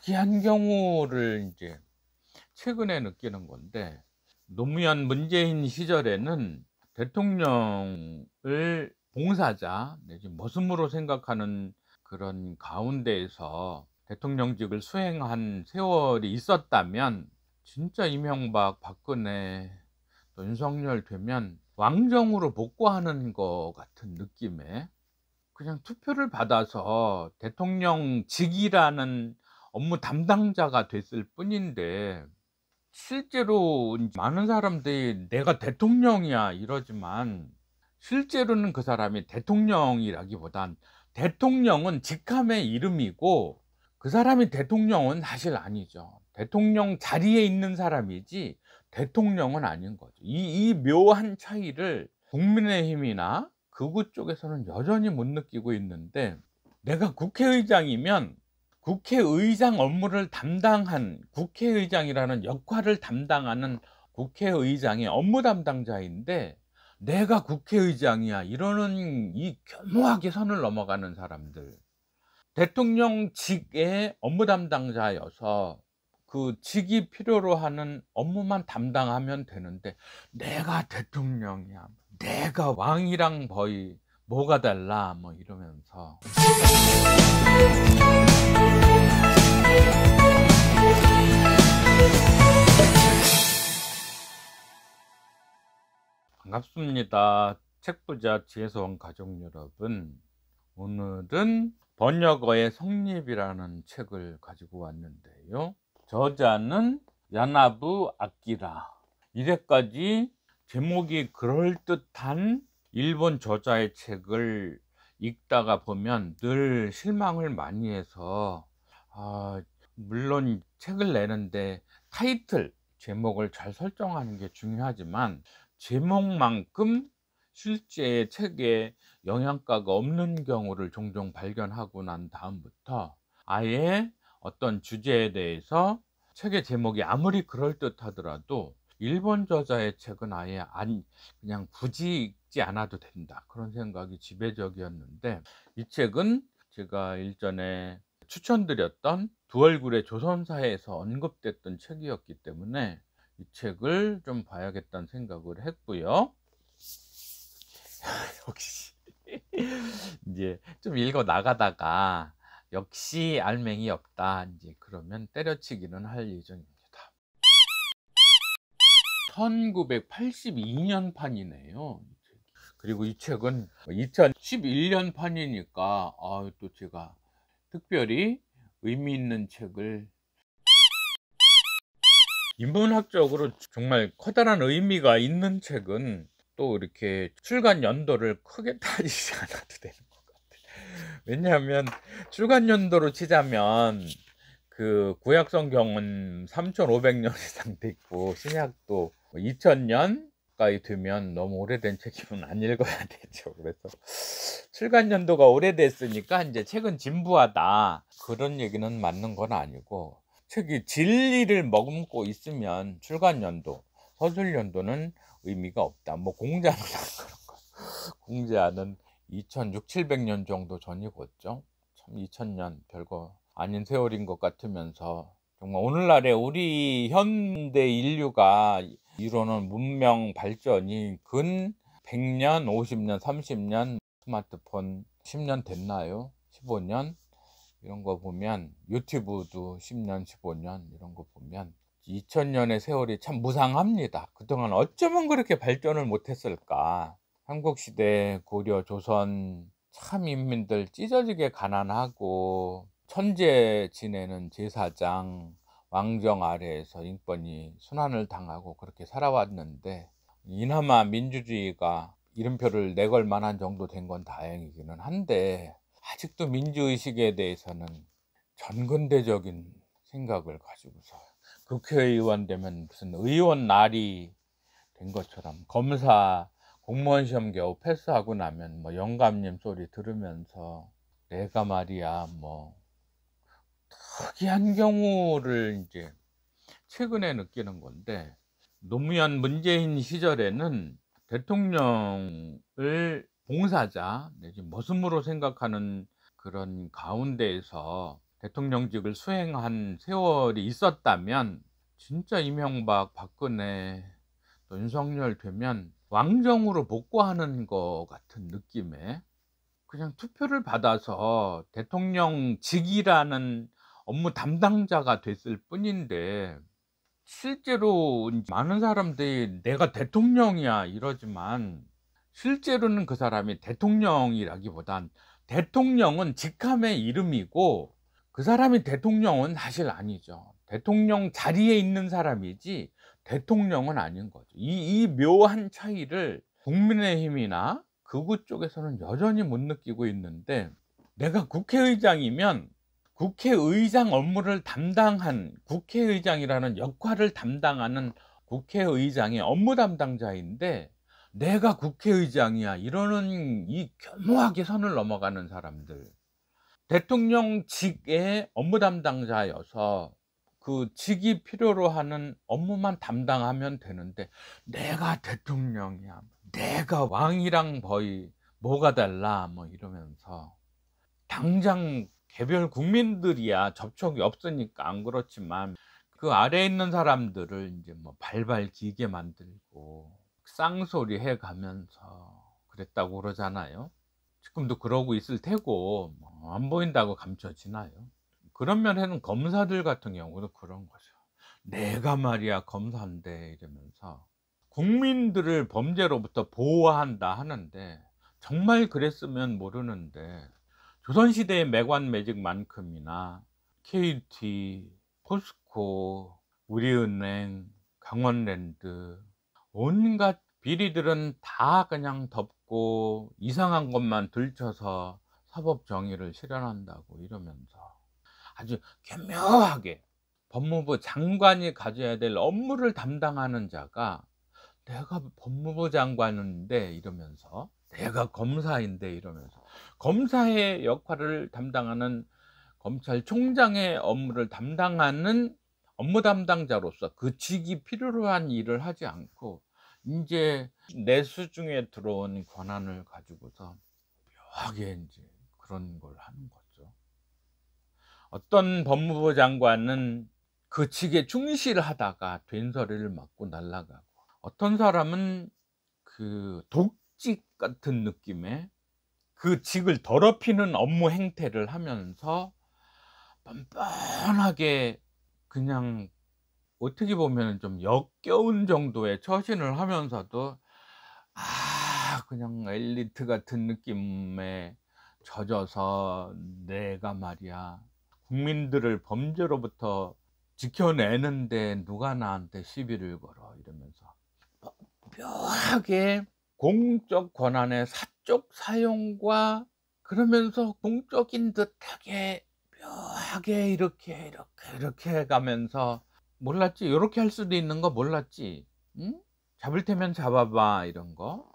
특이한 경우를 이제 최근에 느끼는 건데, 노무현 문재인 시절에는 대통령을 봉사자 내지 머슴으로 생각하는 그런 가운데에서 대통령직을 수행한 세월이 있었다면, 진짜 이명박, 박근혜 또 윤석열 되면 왕정으로 복구하는 것 같은 느낌에, 그냥 투표를 받아서 대통령직이라는 업무 담당자가 됐을 뿐인데, 실제로 많은 사람들이 "내가 대통령이야." 이러지만, 실제로는 그 사람이 대통령이라기보단 대통령은 직함의 이름이고, 그 사람이 대통령은 사실 아니죠. 대통령 자리에 있는 사람이지 대통령은 아닌 거죠. 이 묘한 차이를 국민의힘이나 극우 쪽에서는 여전히 못 느끼고 있는데, 내가 국회의장이면 국회의장 업무를 담당한, 국회의장이라는 역할을 담당하는 국회의장의 업무 담당자인데, "내가 국회의장이야." 이러는 이 교묘하게 선을 넘어가는 사람들. 대통령직의 업무 담당자여서 그 직이 필요로 하는 업무만 담당하면 되는데, "내가 대통령이야. 내가 왕이랑 거의 뭐가 달라." 뭐 이러면서. 반갑습니다. 책부자 지혜소원 가족 여러분. 오늘은 번역어의 성립이라는 책을 가지고 왔는데요. 저자는 야나부 아키라. 이제까지 제목이 그럴듯한 일본 저자의 책을 읽다가 보면 늘 실망을 많이 해서, 물론 책을 내는데 타이틀, 제목을 잘 설정하는 게 중요하지만, 제목만큼 실제 책에 영양가가 없는 경우를 종종 발견하고 난 다음부터, 아예 어떤 주제에 대해서 책의 제목이 아무리 그럴듯하더라도 일본 저자의 책은 아예 그냥 굳이 읽지 않아도 된다, 그런 생각이 지배적이었는데, 이 책은 제가 일전에 추천드렸던 두 얼굴의 조선사에서 언급됐던 책이었기 때문에 이 책을 좀 봐야겠다는 생각을 했고요. 역시 이제 좀 읽어 나가다가 역시 알맹이 없다, 이제 그러면 때려치기는 할 예정입니다. 1982년 판이네요. 그리고 이 책은 2011년 판이니까, 또 제가 특별히 의미 있는 책을, 인문학적으로 정말 커다란 의미가 있는 책은 또 이렇게 출간 연도를 크게 따지지 않아도 되는 것 같아요. 왜냐하면 출간 연도로 치자면 그 구약 성경은 3,500년 이상 됐고, 신약도 2000년 가까이 되면 너무 오래된 책이면 안 읽어야 되죠. 그래서 출간 연도가 오래됐으니까 이제 책은 진부하다, 그런 얘기는 맞는 건 아니고, 책이 진리를 머금고 있으면 출간 연도, 서술 연도는 의미가 없다. 뭐 공자는 그런 거. 공자는 2600~700년 정도 전이겠죠. 참 2000년 별거 아닌 세월인 것 같으면서, 정말 오늘날의 우리 현대 인류가 이루는 문명 발전이 근 100년, 50년, 30년, 스마트폰 10년 됐나요? 15년? 이런 거 보면, 유튜브도 10년, 15년 이런 거 보면 2000년의 세월이 참 무상합니다. 그동안 어쩌면 그렇게 발전을 못했을까. 삼국시대, 고려, 조선 참 인민들 찢어지게 가난하고, 천재 지내는 제사장, 왕정 아래에서 인권이 순환을 당하고 그렇게 살아왔는데, 이나마 민주주의가 이름표를 내걸 만한 정도 된 건 다행이기는 한데, 아직도 민주의식에 대해서는 전근대적인 생각을 가지고서, 국회의원 되면 무슨 의원 날이 된 것처럼, 검사 공무원 시험 겨우 패스하고 나면 뭐 영감님 소리 들으면서, 내가 말이야 뭐, 특이한 경우를 이제 최근에 느끼는 건데, 노무현 문재인 시절에는 대통령을 봉사자 내지 머슴으로 생각하는 그런 가운데에서 대통령직을 수행한 세월이 있었다면 진짜 이명박, 박근혜 또 윤석열 되면 왕정으로 복구하는 것 같은 느낌에 그냥 투표를 받아서 대통령직이라는 업무 담당자가 됐을 뿐인데, 실제로 많은 사람들이 "내가 대통령이야." 이러지만 실제로는 그 사람이 대통령이라기보단 대통령은 직함의 이름이고 그 사람이 대통령은 사실 아니죠. 대통령 자리에 있는 사람이지 대통령은 아닌 거죠. 이 묘한 차이를 국민의힘이나 극우 쪽에서는 여전히 못 느끼고 있는데, 내가 국회의장이면 국회의장 업무를 담당한, 국회의장이라는 역할을 담당하는 국회의장의 업무 담당자인데 "내가 국회의장이야." 이러는 이 교묘하게 선을 넘어가는 사람들. 대통령직의 업무 담당자여서 그 직이 필요로 하는 업무만 담당하면 되는데 "내가 대통령이야. 내가 왕이랑 거의 뭐가 달라." 뭐 이러면서, 당장 개별 국민들이야 접촉이 없으니까 안 그렇지만 그 아래에 있는 사람들을 인제 뭐 발발 기게 만들고 쌍소리 해 가면서 그랬다고 그러잖아요. 지금도 그러고 있을 테고 뭐 안 보인다고 감춰지나요? 그런 면에는 검사들 같은 경우도 그런 거죠. "내가 말이야 검사인데." 이러면서 국민들을 범죄로부터 보호한다 하는데, 정말 그랬으면 모르는데 조선시대의 매관매직만큼이나 KT, 포스코, 우리은행, 강원랜드, 온갖 비리들은 다 그냥 덮고 이상한 것만 들춰서 사법정의를 실현한다고 이러면서 아주 교묘하게 법무부 장관이 가져야 될 업무를 담당하는 자가 "내가 법무부 장관인데." 이러면서, "내가 검사인데." 이러면서, 검사의 역할을 담당하는 검찰총장의 업무를 담당하는 업무 담당자로서 그 직이 필요로 한 일을 하지 않고 인제 내수중에 들어온 권한을 가지고서 묘하게 인제 그런 걸 하는 거죠. 어떤 법무부 장관은 그 직에 충실하다가 된소리를 맞고 날아가고, 어떤 사람은 그 독직 같은 느낌의 그 직을 더럽히는 업무 행태를 하면서 뻔뻔하게 그냥 어떻게 보면은 좀 역겨운 정도의 처신을 하면서도 그냥 엘리트 같은 느낌에 젖어서 "내가 말이야 국민들을 범죄로부터 지켜내는데 누가 나한테 시비를 걸어." 이러면서 묘하게 공적 권한의 사적 사용과, 그러면서 공적인 듯하게 묘하게 이렇게 해 가면서 "몰랐지? 요렇게 할 수도 있는 거 몰랐지? 응? 잡을 테면 잡아 봐." 이런 거.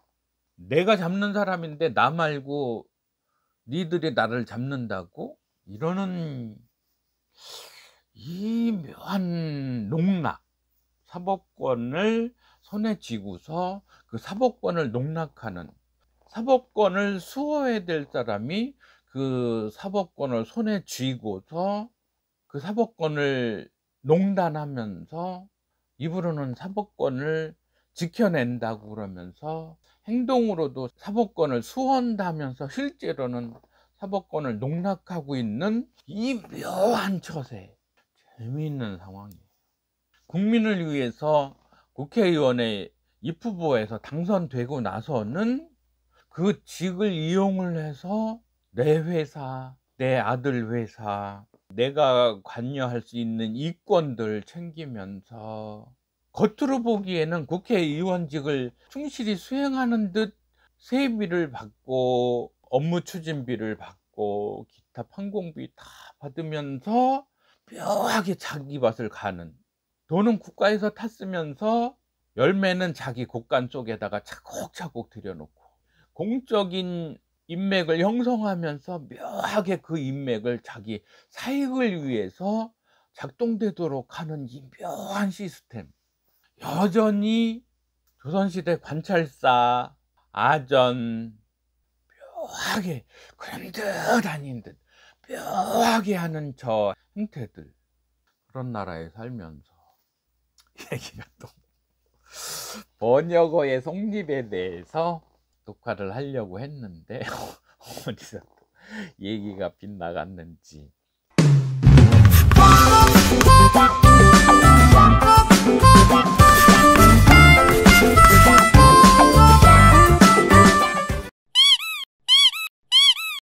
"내가 잡는 사람인데 나 말고 니들이 나를 잡는다고?" 이러는 이 묘한 농락, 사법권을 손에 쥐고서 그 사법권을 농락하는, 사법권을 수호해야 될 사람이 그 사법권을 손에 쥐고서 그 사법권을 농단하면서 입으로는 사법권을 지켜낸다고 그러면서 행동으로도 사법권을 수호한다면서 실제로는 사법권을 농락하고 있는 이 묘한 처세. 재미있는 상황이에요. 국민을 위해서 국회의원의 입후보에서 당선되고 나서는 그 직을 이용을 해서 내 회사, 내 아들 회사, 내가 관여할 수 있는 이권들 챙기면서 겉으로 보기에는 국회의원직을 충실히 수행하는 듯 세비를 받고 업무 추진비를 받고 기타 판공비 다 받으면서 묘하게 자기 밭을 가는, 돈은 국가에서 탔으면서 열매는 자기 곳간 속에다가 차곡차곡 들여놓고 공적인 인맥을 형성하면서 묘하게 그 인맥을 자기 사익을 위해서 작동되도록 하는 이 묘한 시스템. 여전히 조선시대 관찰사, 아전 묘하게 그런 듯 아닌 듯 묘하게 하는 저 행태들, 그런 나라에 살면서 얘기가 또 번역어의 성립에 대해서 녹화를 하려고 했는데 어디서 또 얘기가 빗나갔는지.